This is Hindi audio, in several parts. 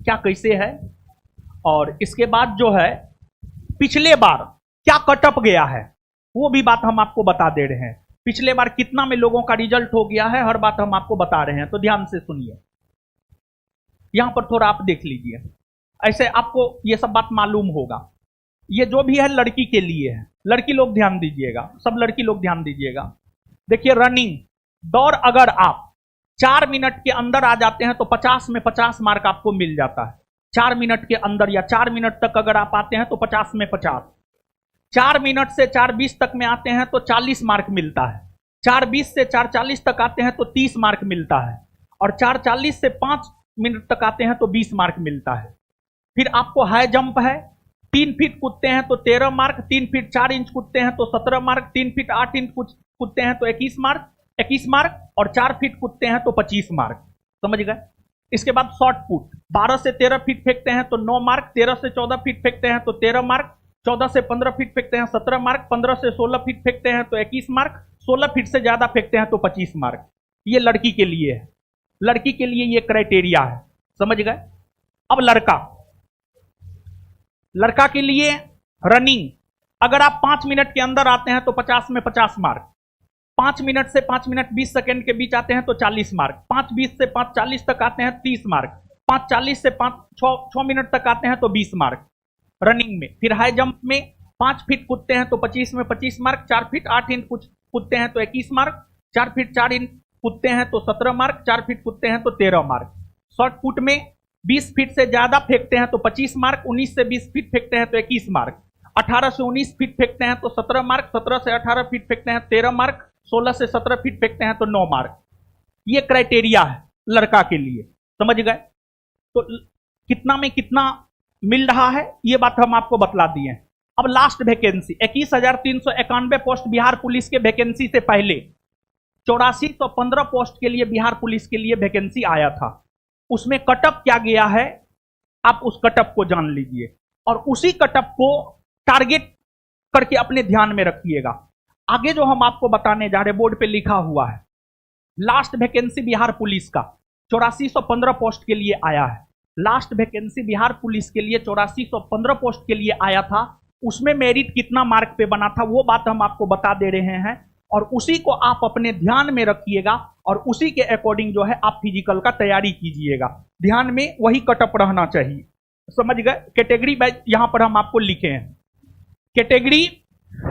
क्या कैसे है, और इसके बाद जो है पिछले बार क्या कटअप गया है वो भी बात हम आपको बता दे रहे हैं। पिछले बार कितना में लोगों का रिजल्ट हो गया है, हर बात हम आपको बता रहे हैं, तो ध्यान से सुनिए। यहां पर थोड़ा आप देख लीजिए, ऐसे आपको ये सब बात मालूम होगा। ये जो भी है लड़की के लिए है, लड़की लोग ध्यान दीजिएगा, सब लड़की लोग ध्यान दीजिएगा। देखिए रनिंग दौड़, अगर आप 4 मिनट के अंदर आ जाते हैं तो 50 में 50 मार्क आपको मिल जाता है। 4 मिनट के अंदर या 4 मिनट तक अगर आप आते हैं तो 50 में 50। 4 मिनट से 4:20 तक में आते हैं तो 40 मार्क मिलता है। 4:20 से 4:40 तक आते हैं तो 30 मार्क मिलता है, और 4:40 से 5 मिनट तक आते हैं तो 20 मार्क मिलता है। फिर आपको हाई जंप है, 3 फीट कूदते हैं तो 13 मार्क, 3 फीट 4 इंच कूदते हैं तो 17 मार्क, 3 फीट 8 इंच कूदते हैं तो 21 मार्क, और 4 फीट कूदते हैं तो 25 मार्क। समझ गए? इसके बाद शॉर्ट पुट, 12 से 13 फीट फेंकते हैं तो 9 मार्क, 13 से 14 फीट फेंकते हैं तो 13 मार्क, 14 से 15 फीट फेंकते हैं 17 मार्क, 15 से 16 फीट फेंकते हैं तो 21 मार्क, 16 फीट से ज्यादा फेंकते हैं तो 25 मार्क। ये लड़की के लिए है, लड़की के लिए ये क्राइटेरिया है। समझ गए? अब लड़का के लिए रनिंग, अगर आप 5 मिनट के अंदर आते हैं तो 50 में 50 मार्क, 5 मिनट से 5 मिनट 20 सेकंड के बीच आते हैं तो 40 मार्क, 5:20 से 5:40 तक आते हैं 30 मार्क, 5:40 से 6 मिनट तक आते हैं तो 20 मार्क रनिंग में। फिर हाई जंप में 5 फीट कूदते हैं तो 25 में 25 मार्क, 4 फीट 8 इंच कूदते हैं तो 21 मार्क, 4 फीट 4 इंच कूदते हैं तो 17 मार्क, 4 फीट कूदते हैं तो 13 मार्क। शॉर्ट पुट में 20 फीट से ज्यादा फेंकते हैं तो 25 मार्क, 19 से 20 फीट फेंकते हैं तो 21 मार्क, 18 से 19 फीट फेंकते हैं तो 17 मार्क, 17 से 18 फीट फेंकते हैं 13 मार्क, 16 से 17 फीट फेंकते हैं तो 9 मार्क। ये क्राइटेरिया है लड़का के लिए। समझ गए? तो कितना में कितना मिल रहा है ये बात हम आपको बतला दिए। अब last vacancy 21,391 post Bihar police के वैकेंसी से पहले 8415 पोस्ट के लिए बिहार पुलिस के लिए वैकेंसी आया था। उसमें कटअप क्या गया है, आप उस कटअप को जान लीजिए और उसी कटअप को टारगेट करके अपने ध्यान में रखिएगा। आगे जो हम आपको बताने जा रहे हैं बोर्ड पे लिखा हुआ है, लास्ट वैकेंसी बिहार पुलिस का 8415 पोस्ट के लिए आया है। लास्ट वैकेंसी बिहार पुलिस के लिए 8415 पोस्ट के लिए आया था। उसमें मेरिट कितना मार्क पे बना था वो बात हम आपको बता दे रहे हैं, और उसी को आप अपने ध्यान में रखिएगा और उसी के अकॉर्डिंग जो है आप फिजिकल का तैयारी कीजिएगा। ध्यान में वही कटअप रहना चाहिए। समझ गए? कैटेगरी वाइज यहां पर हम आपको लिखे हैं। Category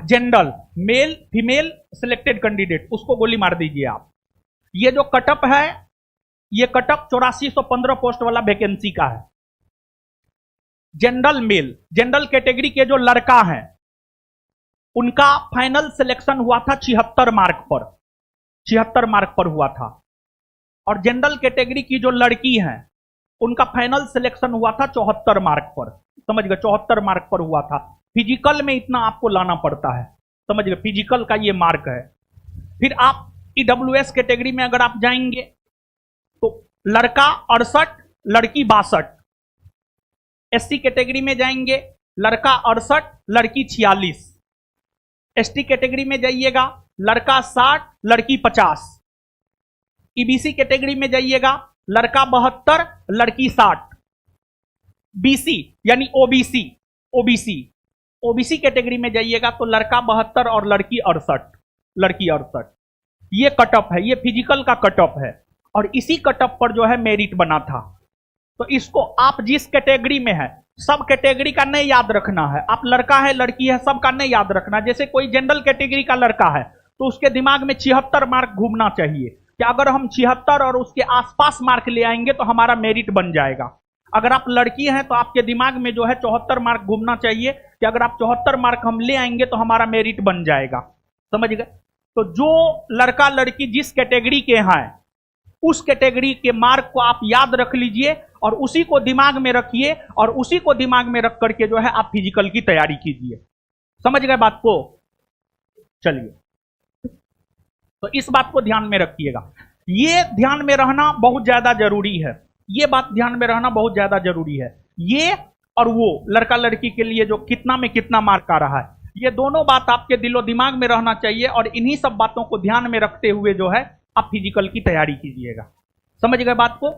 general, male female selected candidate, उसको गोली मार दीजिए आप। ये जो कटअप है ये कटअप 8415 पोस्ट वाला वैकेंसी का है। जनरल मेल, जनरल कैटेगरी के जो लड़का हैं उनका फाइनल सिलेक्शन हुआ था 76 मार्क पर, 76 मार्क पर हुआ था। और जनरल कैटेगरी की जो लड़की हैं उनका फाइनल सिलेक्शन हुआ था 74 मार्क पर। समझ गए? 74 मार्क पर हुआ था। फिजिकल में इतना आपको लाना पड़ता है। समझ गए? फिजिकल का ये मार्क है। फिर आप ईडब्ल्यूएस कैटेगरी में अगर आप जाएंगे तो लड़का 68, लड़की 62। एससी कैटेगरी में जाएंगे लड़का 68, लड़की 46। एसटी कैटेगरी में जाइएगा लड़का 60, लड़की 50। ईबीसी कैटेगरी में जाइएगा लड़का 72, लड़की 60। बीसी यानी ओबीसी, ओबीसी कैटेगरी में जाइएगा तो लड़का 72 और लड़की 68। ये कटअप है, ये फिजिकल का कटअप है और इसी कटअप पर जो है मेरिट बना था। तो इसको आप जिस कैटेगरी में है सब कैटेगरी का नहीं याद रखना है। आप लड़का है लड़की है सबका नहीं याद रखना। जैसे कोई जनरल कैटेगरी का लड़का है तो उसके दिमाग में 76 मार्क घूमना चाहिए कि अगर हम 76 और उसके आसपास मार्क ले आएंगे तो हमारा मेरिट बन जाएगा। अगर आप लड़की हैं तो आपके दिमाग में जो है 74 मार्क घूमना चाहिए कि अगर आप 74 मार्क हम ले आएंगे तो हमारा मेरिट बन जाएगा। समझ गए? तो जो लड़का लड़की जिस कैटेगरी के हैं उस कैटेगरी के मार्क को आप याद रख लीजिए और उसी को दिमाग में रखिए और उसी को दिमाग में रख करके जो है आप फिजिकल की तैयारी कीजिए। समझ गए बात को? चलिए, तो इस बात को ध्यान में रखिएगा। ये ध्यान में रहना बहुत ज्यादा जरूरी है। ये बात ध्यान में रहना बहुत ज्यादा जरूरी है। ये और वो लड़का लड़की के लिए जो कितना में कितना मार्क आ रहा है, ये दोनों बात आपके दिलो दिमाग में रहना चाहिए और इन्हीं सब बातों को ध्यान में रखते हुए जो है आप फिजिकल की तैयारी कीजिएगा। समझ गए बात को?